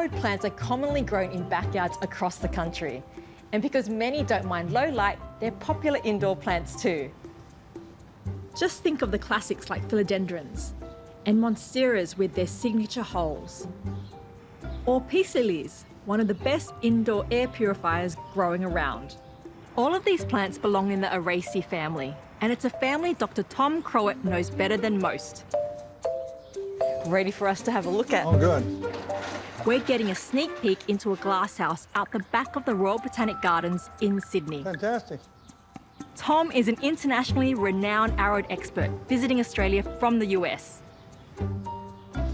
aroid plants are commonly grown in backyards across the country. And because many don't mind low light, they're popular indoor plants too. Just think of the classics like philodendrons and monsteras with their signature holes. Or peace lilies, one of the best indoor air purifiers growing around. All of these plants belong in the Aroids family, and it's a family Dr. Tom Croat knows better than most. Ready for us to have a look at? Oh, good. We're getting a sneak peek into a glasshouse out the back of the Royal Botanic Gardens in Sydney. Fantastic. Tom is an internationally renowned aroid expert visiting Australia from the US.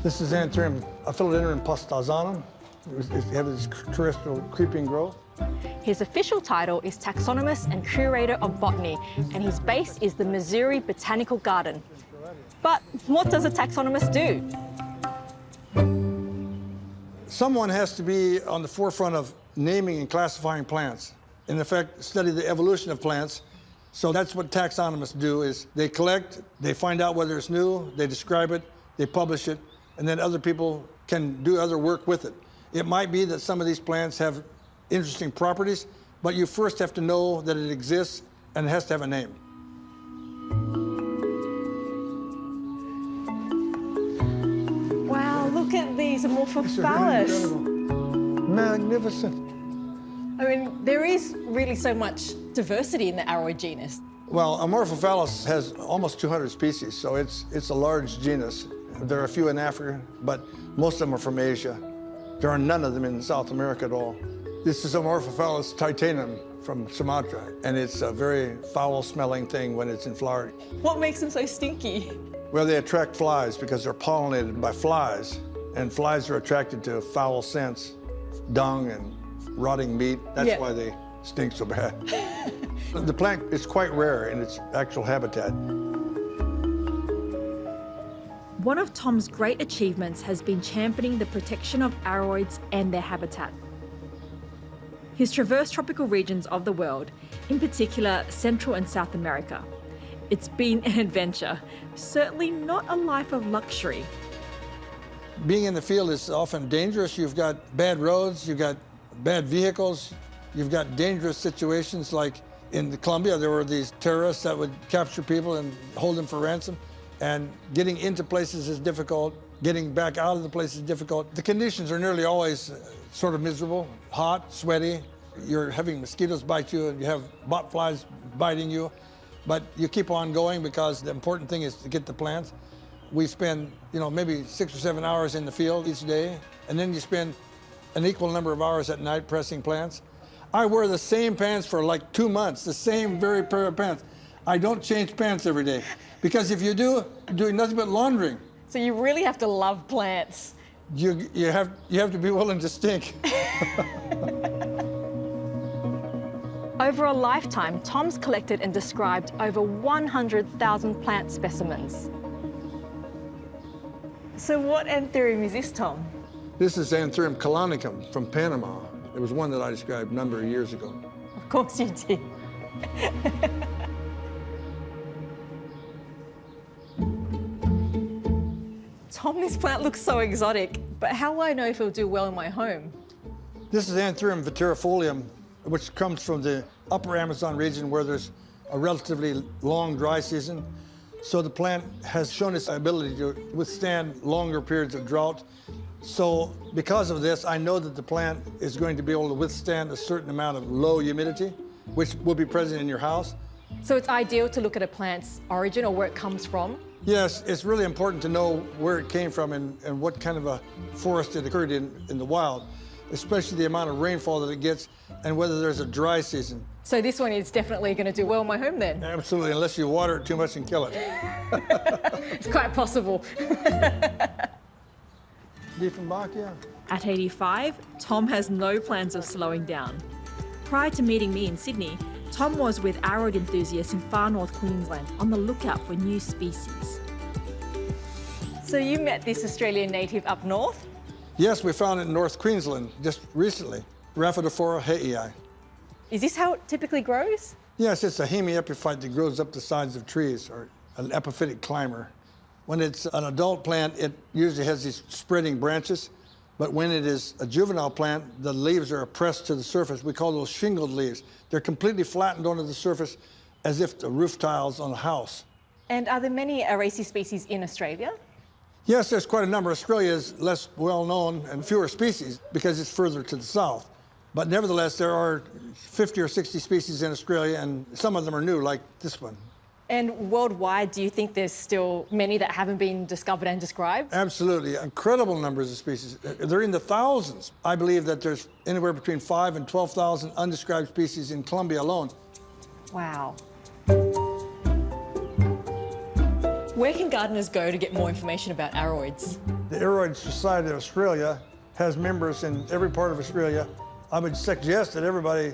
This is Anthurium, a philodendron postazanum. It has this terrestrial creeping growth. His official title is taxonomist and curator of botany, and his base is the Missouri Botanical Garden. But what does a taxonomist do? Someone has to be on the forefront of naming and classifying plants. In effect, study the evolution of plants. So that's what taxonomists do, is they collect, they find out whether it's new, they describe it, they publish it, and then other people can do other work with it. It might be that some of these plants have interesting properties, but you first have to know that it exists and it has to have a name. Wow, look at these These are Amorphophallus. incredible. Magnificent. I mean, there is really so much diversity in the aroid genus. Well, Amorphophallus has almost 200 species, so it's a large genus. There are a few in Africa, but most of them are from Asia. There are none of them in South America at all. This is Amorphophallus titanum from Sumatra, and it's a very foul-smelling thing when it's in flower. What makes them so stinky? Well, they attract flies because they're pollinated by flies, and flies are attracted to foul scents, dung and rotting meat. That's why they stink so bad. The plant is quite rare in its actual habitat. One of Tom's great achievements has been championing the protection of aroids and their habitat. He's traversed tropical regions of the world, in particular Central and South America. It's been an adventure, certainly not a life of luxury. Being in the field is often dangerous. You've got bad roads, you've got bad vehicles, you've got dangerous situations like in Colombia, there were these terrorists that would capture people and hold them for ransom. And getting into places is difficult. Getting back out of the place is difficult. The conditions are nearly always sort of miserable, hot, sweaty. You're having mosquitoes bite you and you have botflies biting you. But you keep on going because the important thing is to get the plants. We spend, maybe 6 or 7 hours in the field each day, and then you spend an equal number of hours at night pressing plants. I wear the same pants for like 2 months, the same very pair of pants. I don't change pants every day, because if you do, you're doing nothing but laundering. So you really have to love plants. You have to be willing to stink. Over a lifetime, Tom's collected and described over 100,000 plant specimens. So what Anthurium is this, Tom? This is Anthurium colonicum from Panama. It was one that I described a number of years ago. Of course you did. Tom, this plant looks so exotic, but how will I know if it'll do well in my home? This is Anthurium vittariifolium, which comes from the upper Amazon region where there's a relatively long dry season. So the plant has shown its ability to withstand longer periods of drought. So because of this, I know that the plant is going to be able to withstand a certain amount of low humidity, which will be present in your house. So it's ideal to look at a plant's origin or where it comes from? Yes, it's really important to know where it came from and what kind of a forest it occurred in the wild, especially the amount of rainfall that it gets and whether there's a dry season. So this one is definitely going to do well in my home then? Absolutely, unless you water it too much and kill it. It's quite possible. Dieffenbachia. At 85, Tom has no plans of slowing down. Prior to meeting me in Sydney, Tom was with aroid enthusiasts in far north Queensland on the lookout for new species. So you met this Australian native up north? Yes, we found it in North Queensland just recently. Rhaphidophora hayi. Is this how it typically grows? Yes, it's a hemiepiphyte that grows up the sides of trees, or an epiphytic climber. When it's an adult plant, it usually has these spreading branches, But when it is a juvenile plant, the leaves are pressed to the surface. We call those shingled leaves. They're completely flattened onto the surface as if the roof tiles on a house. And are there many Araceae species in Australia? Yes, there's quite a number. Australia is less well known and fewer species because it's further to the south. But nevertheless, there are 50 or 60 species in Australia, and some of them are new, like this one. And worldwide, do you think there's still many that haven't been discovered and described? Absolutely, incredible numbers of species. They're in the thousands. I believe that there's anywhere between 5,000 and 12,000 undescribed species in Colombia alone. Wow. Where can gardeners go to get more information about aroids? The Aroid Society of Australia has members in every part of Australia. I would suggest that everybody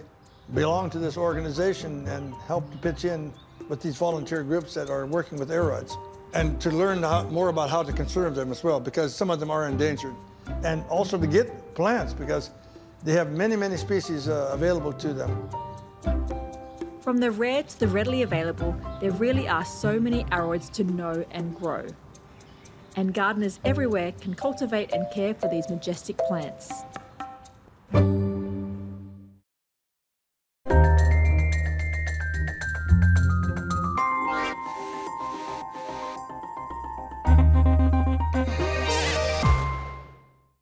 belong to this organization and help to pitch in with these volunteer groups that are working with aroids, and to learn more about how to conserve them as well, because some of them are endangered. And also to get plants, because they have many, many species available to them. From the rare to the readily available, there really are so many aroids to know and grow. And gardeners everywhere can cultivate and care for these majestic plants.